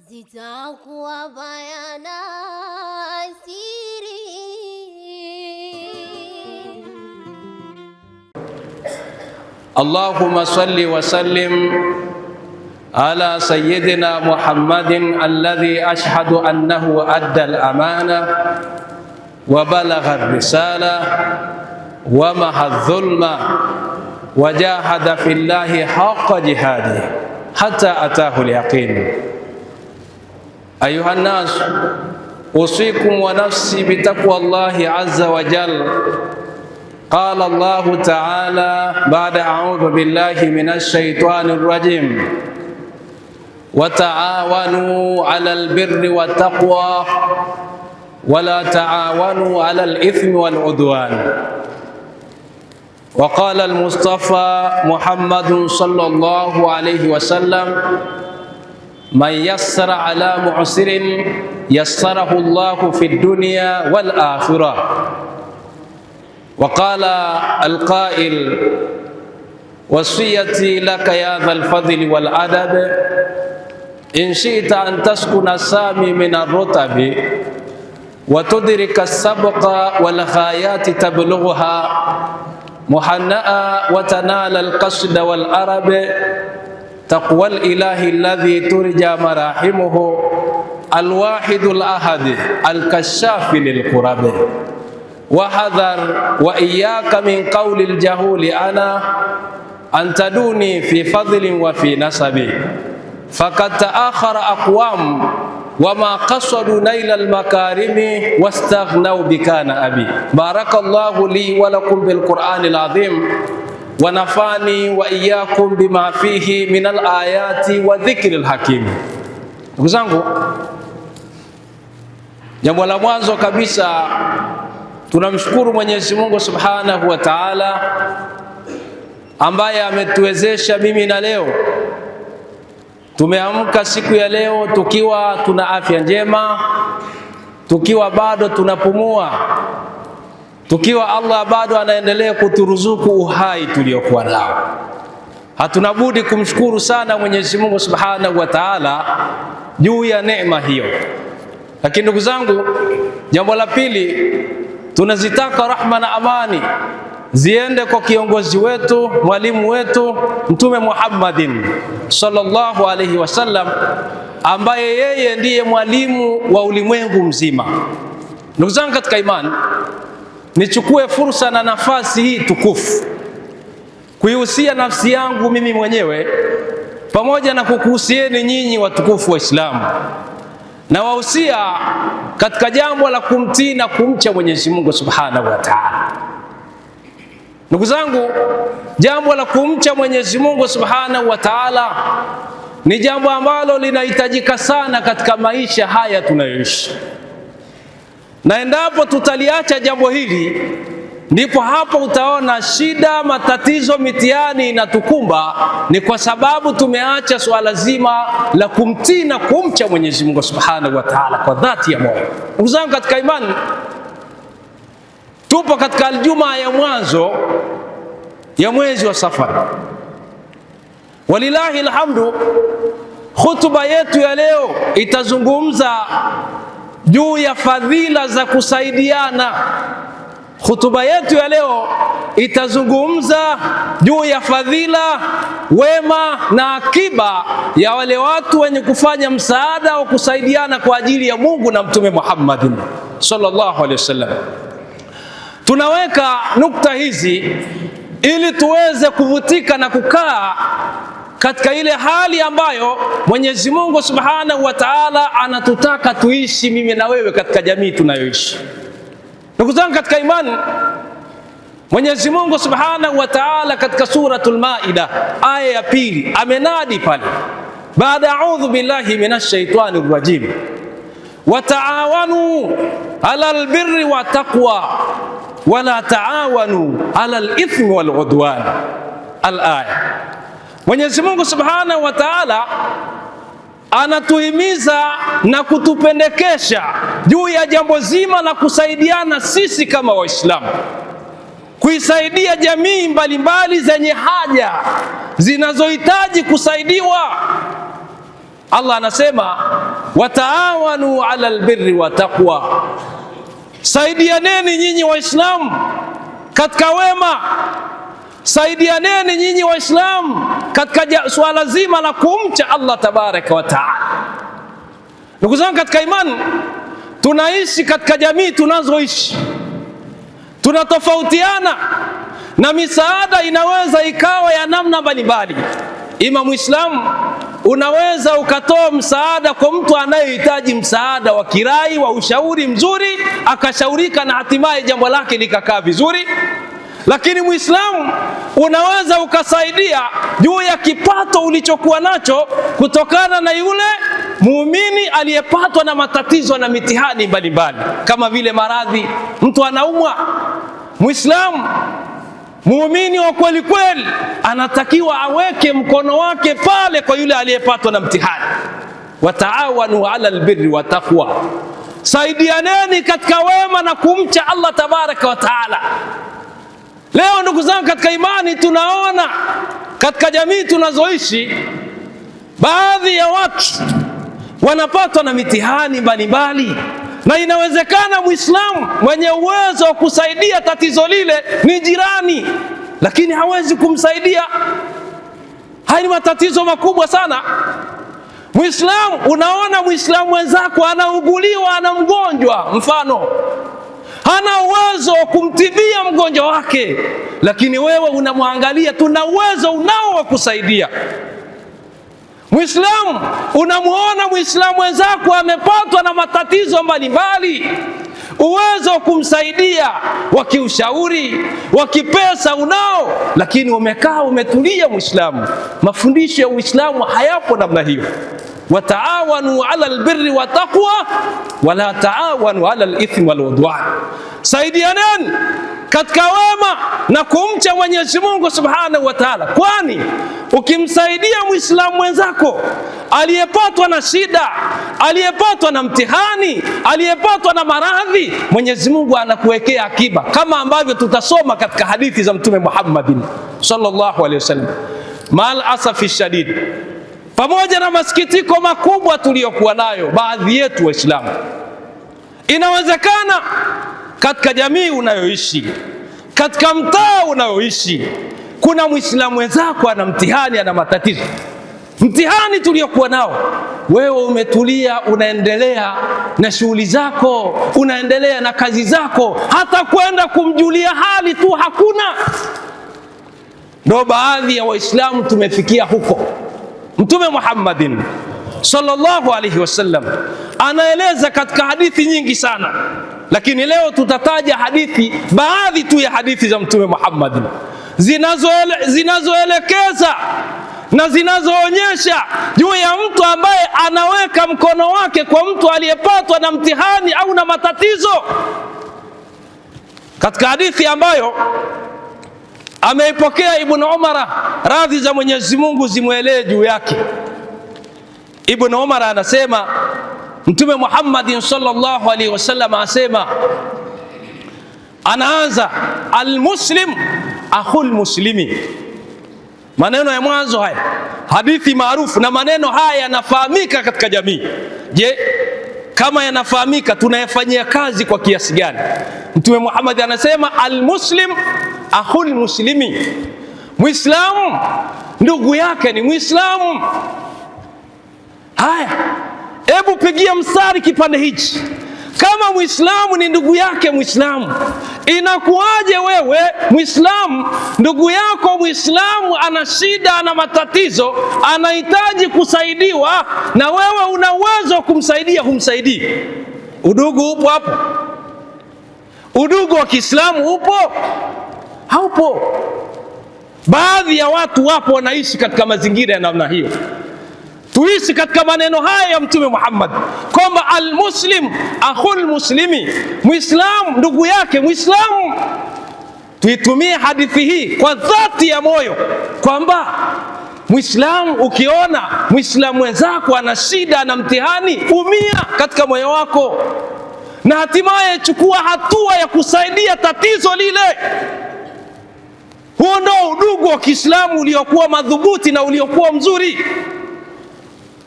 zitakuwa bayana siri. Allahumma salli wa sallim ala sayyidina Muhammadin alladhi ashhadu annahu adda al-amana wa balagha ar-risala wa maha adh-dhulma wa jahada fillahi haqqa jihadihi hatta atahu al-yaqin. Ayuha an-nas, usikum wa nafsi bitaqwallahi azza wa jalla. قال الله تعالى بعد أعوذ بالله من الشيطان الرجيم وتعاونوا على البر والتقوى ولا تعاونوا على الإثم والعدوان. وقال المصطفى محمد صلى الله عليه وسلم من يسر على معسر يسره الله في الدنيا والآخرة. وقال القائل وصيتي لك يا ذا الفضل والأدب إن شئت أن تسكن السامي من الرتب وتدرك السبق والغايات تبلغها محنأ وتنال القصد والأرب تقوى الإله الذي ترجى مراحمه الواحد الأحد الكشاف للكرب. وحذر وإياك من قول الجهول أنا أن تدوني في فضل وفي نسب فقد تأخر أقوام وما قصدوا نيل المكارم واستغنوا بكان أبي. بارك الله لي ولكم بالقرآن العظيم ونفعني وإياكم بما فيه من الآيات والذكر الحكيم. Ndugu zangu, jambo la mwanzo kabisa tunamshukuru Mwenyezi Mungu Subhanahu wa Ta'ala ambaye ametuwezesha mimi na leo tumeamka siku ya leo tukiwa tuna afya njema, tukiwa bado tunapumua, tukiwa Allah bado anaendelea kuturuzuku uhai tuliokuwa nao. Hatuna budi kumshukuru sana Mwenyezi Mungu Subhanahu wa Ta'ala juu ya neema hiyo. Lakini ndugu zangu, jambo la pili, tunazitaka rahma na amani ziende kwa kiongozi wetu, mwalimu wetu Mtume Muhammadin sallallahu alaihi wasallam, ambaye yeye ndiye mwalimu wa ulimwengu mzima. Ndugu zangu katika imani, nichukue fursa na nafasi hii tukufu kuihusia nafsi yangu mimi mwenyewe pamoja na kukuhusieni nyinyi watukufu wa Islamu, na wahusia katika jambo la kumtii na kumcha Mwenyezi Mungu Subhanahu wa Ta'ala. Ndugu zangu, jambo la kumcha Mwenyezi Mungu Subhanahu wa Ta'ala ni jambo ambalo linahitajika sana katika maisha haya tunayoishi, na endapo tutaliacha jambo hili, ndipo hapo utaona shida, matatizo, mitihani inatukumba. Ni kwa sababu tumeacha swala zima la kumtii na kumcha Mwenyezi Mungu Subhanahu wa Ta'ala kwa dhati ya moyo. Ndugu zangu katika imani, tupo katika aljuma ya mwanzo ya mwezi wa Safar. Walillahi alhamdu, hutuba yetu ya leo itazungumza juu ya fadhila za kusaidiana. Hutuba yetu ya leo itazungumza juu ya fadhila, wema na akiba ya wale watu wenye kufanya msaada wa kusaidiana kwa ajili ya Mungu na Mtume Muhammadin sallallahu alaihi wasallam. Tunaweka nukta hizi ili tuweze kuvutika na kukaa katika ile hali ambayo Mwenyezi Mungu Subhanahu wa Ta'ala anatutaka tuishi mimi na wewe katika jamii tunayoishi. Ndugu zangu katika imani, Mwenyezi Mungu Subhanahu wa Ta'ala katika suratul Maida aya ya 2 amenadi pale baada a'udhu billahi minash shaitani rajim, wa ta'awanu 'alal birri wa taqwa wa la ta'awanu 'alal ithmi wal 'udwan. Al-aya. Mwenyezi Mungu Subhanahu wa Ta'ala anatuhimiza na kutupendekesha juu ya jambo zima la kusaidiana sisi kama Waislamu, kuisaidia jamii mbalimbali zenye haja zinazohitaji kusaidiwa. Allah anasema wataawanu ala albirri wa taqwa, saidianeni nyinyi Waislamu katika wema, saidianeni nyinyi Waislamu katika swala zima la kumcha Allah tabaraka wa taala. Ndugu zangu katika imani, tunaishi katika jamii tunazoishi, tunatofautiana na misaada inaweza ikawa ya namna mbalimbali. Ima Muislamu unaweza ukatoa msaada kwa mtu anayehitaji msaada wa kirai, wa ushauri mzuri, akashaurika na hatimaye jambo lake likakaa vizuri. Lakini Muislamu unaweza ukasaidia juu ya kipato ulichokuwa nacho kutokana na yule muumini aliyepatwa na matatizo na mitihani mbalimbali, kama vile maradhi, mtu anaumwa. Muislamu muumini wa kweli kweli anatakiwa aweke mkono wake pale kwa yule aliyepatwa na mtihani. Wataawanu ala albirri wa taqwa, saidianeni katika wema na kumcha Allah tabaraka wa taala. Leo ndugu zangu katika imani, tunaona katika jamii tunazoishi baadhi ya watu wanapatwa na mitihani mbalimbali, na inawezekana Muislamu mwenye uwezo wa kusaidia tatizo lile ni jirani, lakini hawezi kumsaidia. Haya ni matatizo makubwa sana. Muislamu, unaona Muislamu wenzako anauguliwa, ana mgonjwa mfano, hana uwezo wa kumtibia mgonjwa wake, lakini wewe unamwangalia, tuna uwezo unao wa kusaidia. Muislamu, unamuona Muislamu wenzako amepatwa na matatizo mbalimbali, uwezo wa kumsaidia wa kiushauri, wa kipesa unao, lakini umekaa umetulia. Muislamu, mafundisho ya Uislamu hayapo namna hiyo. Wataawanu ala albirri wa taqwa wala taawanu ala alithmi wal udwan, saidianeni katika wema na kumcha Mwenyezi Mungu Subhanahu wa Ta'ala. Kwani ukimsaidia Muislamu mwenzako aliyepatwa na shida, aliyepatwa na mtihani, aliyepatwa na maradhi, Mwenyezi Mungu anakuwekea akiba, kama ambavyo tutasoma katika hadithi za Mtume Muhammadin sallallahu alaihi wasallam. Mal asafi shadid, pamoja na masikitiko makubwa tuliyokuwa nayo baadhi yetu Waislamu, inawezekana katika jamii unayoishi, katika mtaa unayoishi, kuna Muislamu mwenzako ana mtihani, ana matatizo. Mtihani tuliokuwa nao, wewe umetulia, unaendelea na shughuli zako, unaendelea na kazi zako, hata kwenda kumjulia hali tu hakuna. Ndio baadhi ya Waislamu tumefikia huko. Mtume Muhammadin sallallahu alaihi wasallam anaeleza katika hadithi nyingi sana, lakini leo tutataja hadithi, baadhi tu ya hadithi za Mtume Muhammadin zinazoelekeza na zinazoonyesha juu ya mtu ambaye anaweka mkono wake kwa mtu aliyepatwa na mtihani au na matatizo. Katika hadithi ambayo ameipokea Ibn Umar, radhi za Mwenyezi Mungu zimwelee juu yake, Ibn Umar anasema Mtume Muhammadin sallallahu alaihi wasallam asema, anaanza almuslim akhul muslimi. Maneno ya mwanzo haya, hadithi maarufu, na maneno haya yanafahamika katika jamii. Je, kama yanafahamika, tunayafanyia kazi kwa kiasi gani? Mtume Muhammad anasema almuslim akhul muslimi, Muislamu ndugu yake ni Muislamu. Haya, hebu pigia mstari kipande hichi. Kama Muislamu ni ndugu yake Muislamu, inakuwaje wewe Muislamu, ndugu yako Muislamu ana shida, ana matatizo, anahitaji kusaidiwa, na wewe una uwezo wa kumsaidia, humsaidii? Udugu upo hapo? Udugu wa Kiislamu upo? Haupo. Baadhi ya watu wapo wanaishi katika mazingira ya namna hiyo. Tuishi katika maneno haya ya Mtume Muhammad kwamba almuslim akhul muslimi, Muislamu ndugu yake Muislamu. Tuitumie hadithi hii kwa dhati ya moyo kwamba Muislamu, ukiona Muislamu wenzako ana shida na mtihani, umia katika moyo wako na hatimaye chukua hatua ya kusaidia tatizo lile. Huo ndio udugu wa Kiislamu uliokuwa madhubuti na uliokuwa mzuri.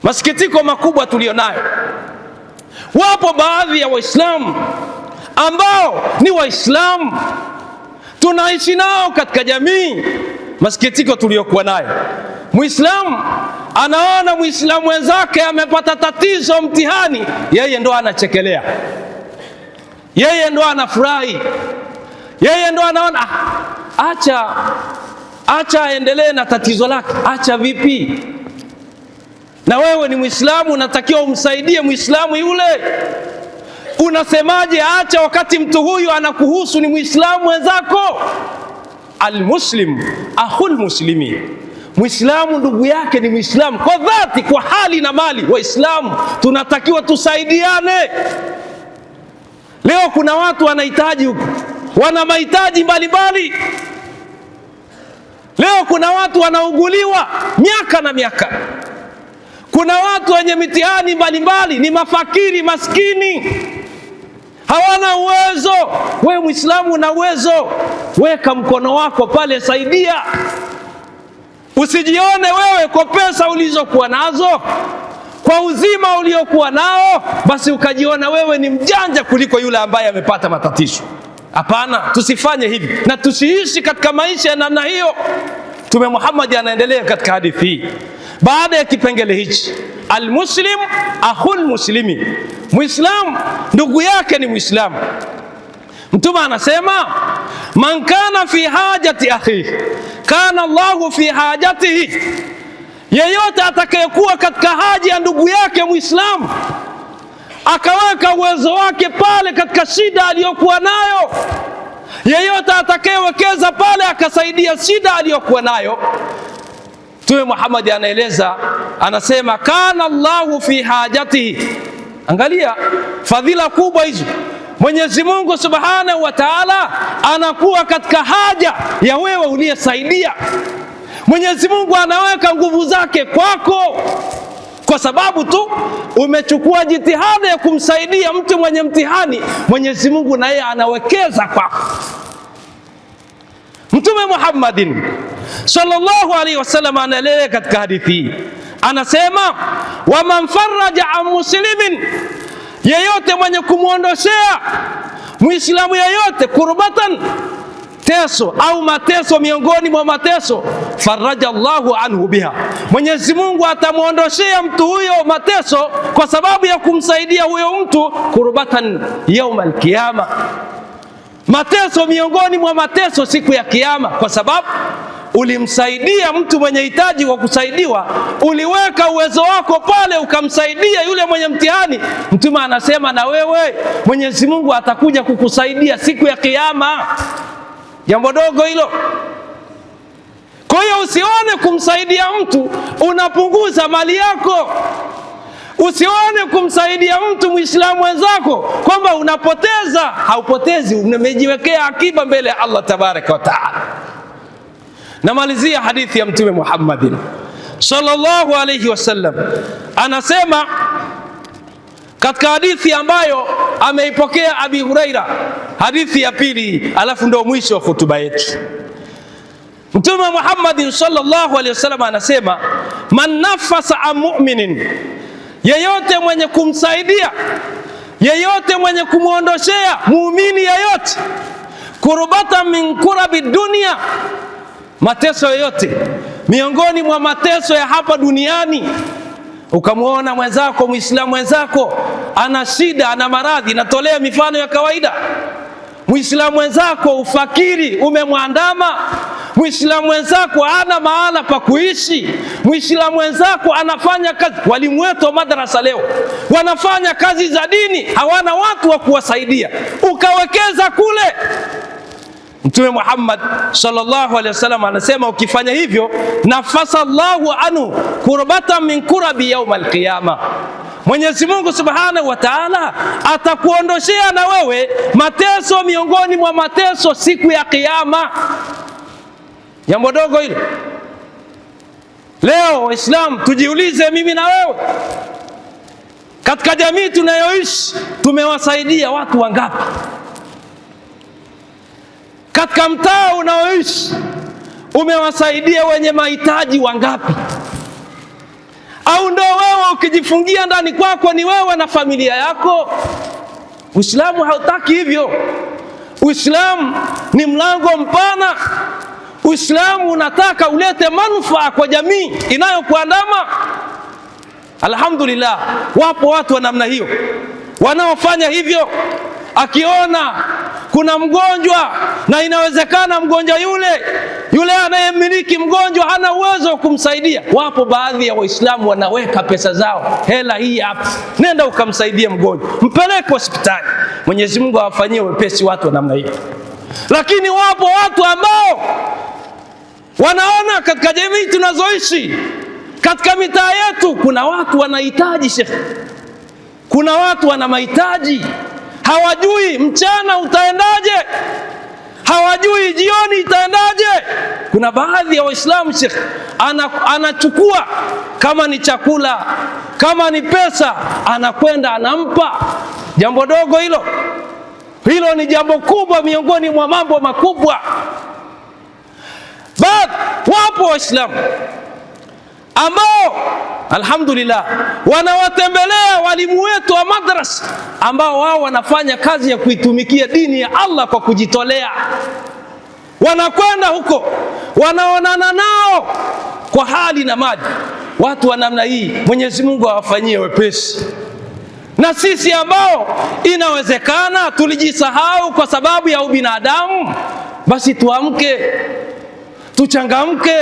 Masikitiko makubwa tulionayo, Wapo baadhi ya Waislamu ambao ni Waislamu tunaishi nao katika jamii. Masikitiko tuliyokuwa nayo, Muislamu anaona Muislamu wenzake amepata tatizo mtihani, yeye ndo anachekelea, yeye ndo anafurahi, yeye ndo anaona acha aendelee na tatizo lake. Acha vipi? Na wewe ni Muislamu, unatakiwa umsaidie Muislamu yule. Unasemaje acha wakati mtu huyu anakuhusu, ni Muislamu wenzako? Almuslim akhul muslimi, Muislamu ndugu yake ni Muislamu kwa dhati, kwa hali na mali. Waislamu tunatakiwa tusaidiane. Leo kuna watu wanahitaji huko, wana mahitaji mbalimbali. Leo kuna watu wanauguliwa miaka na miaka. Kuna watu wenye mitihani mbalimbali, ni mafakiri, maskini, hawana uwezo. Wewe Muislamu una uwezo, weka mkono wako pale, saidia. Usijione wewe kwa pesa ulizokuwa nazo, kwa uzima uliokuwa nao, basi ukajiona wewe ni mjanja kuliko yule ambaye amepata matatizo. Hapana, tusifanye hivi na tusiishi katika maisha ya namna hiyo. Mtume Muhammad anaendelea katika hadithi hii, baada ya kipengele hichi, almuslim akhul muslimi, Muislamu ndugu yake ni Muislamu. Mtume anasema man kana fi hajati akhihi kana Allahu fi hajatihi, yeyote atakayekuwa katika haja ya ndugu yake Muislamu, akaweka uwezo wake pale katika shida aliyokuwa nayo, yeyote atakayewekeza pale akasaidia shida aliyokuwa nayo, Mtume Muhammad anaeleza, anasema kana Allahu fi hajatihi. Angalia fadhila kubwa hizo. Mwenyezi Mungu Subhanahu wa Ta'ala anakuwa katika haja ya wewe uliyesaidia. Mwenyezi Mungu anaweka nguvu zake kwako kwa sababu tu umechukua jitihada ya kumsaidia mtu mwenye mtihani. Mwenyezi Mungu na yeye anawekeza kwako. Mtume Muhammadin sallallahu alaihi wasallam anaeleza katika hadithi hii, anasema wa man faraja an muslimin, yeyote mwenye kumuondoshea Muislamu yeyote kurbatan, teso au mateso miongoni mwa mateso, faraja Allahu anhu biha, Mwenyezi Mungu atamuondoshea mtu huyo mateso kwa sababu ya kumsaidia huyo mtu, kurbatan yaum alqiyama, mateso miongoni mwa mateso siku ya Kiyama, kwa sababu ulimsaidia mtu mwenye hitaji wa kusaidiwa, uliweka uwezo wako pale ukamsaidia yule mwenye mtihani. Mtume anasema na wewe Mwenyezi Mungu atakuja kukusaidia siku ya Kiyama. Jambo dogo hilo. Kwa hiyo usione kumsaidia mtu unapunguza mali yako, usione kumsaidia mtu Muislamu wenzako kwamba unapoteza. Haupotezi, umejiwekea akiba mbele ya Allah tabaraka wa taala. Namalizia hadithi ya Mtume Muhammadin sallallahu alayhi wasallam, anasema katika hadithi ambayo ameipokea Abi Huraira, hadithi ya pili, alafu ndio mwisho wa hutuba yetu. Mtume Muhammadin sallallahu alayhi wasallam anasema man nafasa an mu'minin, yeyote mwenye kumsaidia, yeyote mwenye kumuondoshea muumini yeyote, kurbatan min kurabi dunia, mateso yoyote miongoni mwa mateso ya hapa duniani. Ukamwona mwenzako Muislamu wenzako ana shida, ana maradhi, natolea mifano ya kawaida. Muislamu wenzako ufakiri umemwandama, Muislamu wenzako hana mahala pa kuishi, Muislamu wenzako anafanya kazi. Walimu wetu wa madrasa leo wanafanya kazi za dini, hawana watu wa kuwasaidia, ukawekeza kule. Mtume Muhammad sallallahu alaihi wasallam anasema ukifanya hivyo, nafasa Allahu anhu kurbatan min kurabi yaum alqiyama, Mwenyezi Mungu Subhanahu wa Ta'ala atakuondoshea na wewe mateso miongoni mwa mateso siku ya Kiyama. Jambo dogo hilo. Leo Waislamu tujiulize, mimi na wewe katika jamii tunayoishi tumewasaidia watu wangapi? Katika mtaa unaoishi umewasaidia wenye mahitaji wangapi? Au ndio wewe ukijifungia ndani kwako ni wewe na familia yako? Uislamu hautaki hivyo. Uislamu ni mlango mpana. Uislamu unataka ulete manufaa kwa jamii inayokuandama. Alhamdulillah, wapo watu wa namna hiyo wanaofanya hivyo. Akiona kuna mgonjwa na inawezekana mgonjwa yule anayemiliki mgonjwa hana uwezo wa kumsaidia, wapo baadhi ya Waislamu wanaweka pesa zao, hela hii hapa, nenda ukamsaidie mgonjwa, mpeleke hospitali. Mwenyezi Mungu awafanyie wepesi watu wa namna hiyo. Lakini wapo watu ambao wanaona katika jamii tunazoishi, katika mitaa yetu, kuna watu wanahitaji Sheikh, kuna watu wana mahitaji, hawajui mchana utaendaje, hawajui jioni itaendaje. Kuna baadhi ya Waislamu Sheikh anachukua, kama ni chakula, kama ni pesa, anakwenda anampa. Jambo dogo hilo? Hilo ni jambo kubwa miongoni mwa mambo makubwa. Wapo Waislamu ambao alhamdulillah wanawatembelea walimu wetu wa madrasa, ambao wao wanafanya kazi ya kuitumikia dini ya Allah kwa kujitolea. Wanakwenda huko, wanaonana nao kwa hali na mali. Watu wa namna hii Mwenyezi Mungu awafanyie wepesi. Na sisi ambao inawezekana tulijisahau kwa sababu ya ubinadamu, basi tuamke, tuchangamke.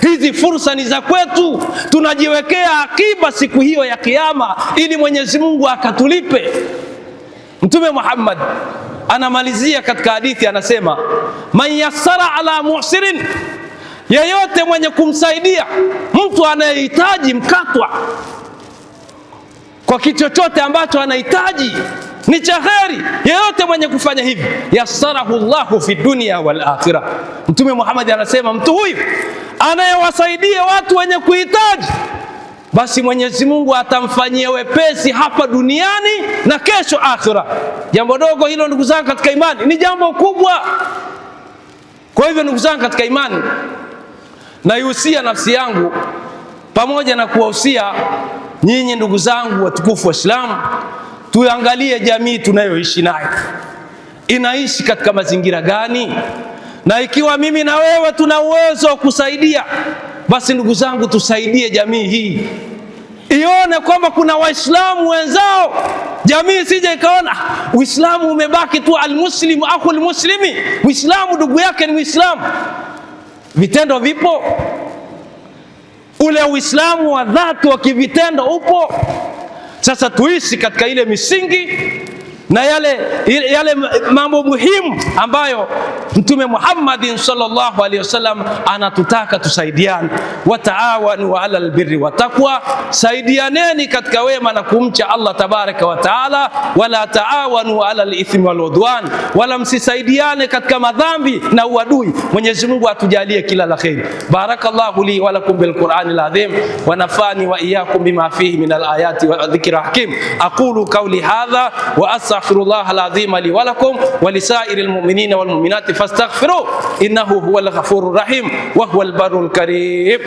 Hizi fursa ni za kwetu, tunajiwekea akiba siku hiyo ya Kiyama ili Mwenyezi Mungu akatulipe. Mtume Muhammad anamalizia katika hadithi, anasema man yassara ala mu'sirin, yeyote mwenye kumsaidia mtu anayehitaji mkatwa kwa kitu chochote ambacho anahitaji ni cha kheri, yeyote mwenye kufanya hivi, yassarahu Allahu fi dunya wal akhirah. Mtume Muhammad anasema mtu huyu anayewasaidia watu wenye kuhitaji, basi Mwenyezi Mungu atamfanyia wepesi hapa duniani na kesho akhira. Jambo dogo hilo ndugu zangu katika imani, ni jambo kubwa. Kwa hivyo ndugu zangu katika imani, naihusia nafsi yangu pamoja na kuwahusia nyinyi ndugu zangu watukufu wa Islam, tuangalie jamii tunayoishi nayo inaishi katika mazingira gani, na ikiwa mimi na wewe tuna uwezo wa kusaidia, basi ndugu zangu tusaidie jamii hii ione kwamba kuna Waislamu wenzao. Jamii sije ikaona Uislamu umebaki tu almuslimu akhul muslimi, Uislamu ndugu yake ni Muislamu. Vitendo vipo, ule Uislamu wa dhati wa kivitendo upo. Sasa tuishi katika ile misingi na yale mambo muhimu ambayo Mtume Muhammad sallallahu alaihi wasallam anatutaka tusaidiane. Wataawanu ala albirri wa taqwa, saidianeni katika wema na kumcha Allah tabaraka wa taala. Wala taawanu ala alithmi wal udwan, wala msisaidiane katika madhambi na uadui. Mwenyezi Mungu atujalie kila la kheri. Barakallahu li wa lakum bil Qur'anil azim wa nafani wa iyyakum bima fihi min al ayati wa dhikri hakim. Aqulu qawli hadha wa astaghfirullah al-azim li wa lakum wa lisairil mu'minina wal mu'minati fastaghfiruhu innahu huwal ghafurur rahim wa huwal barrul karim.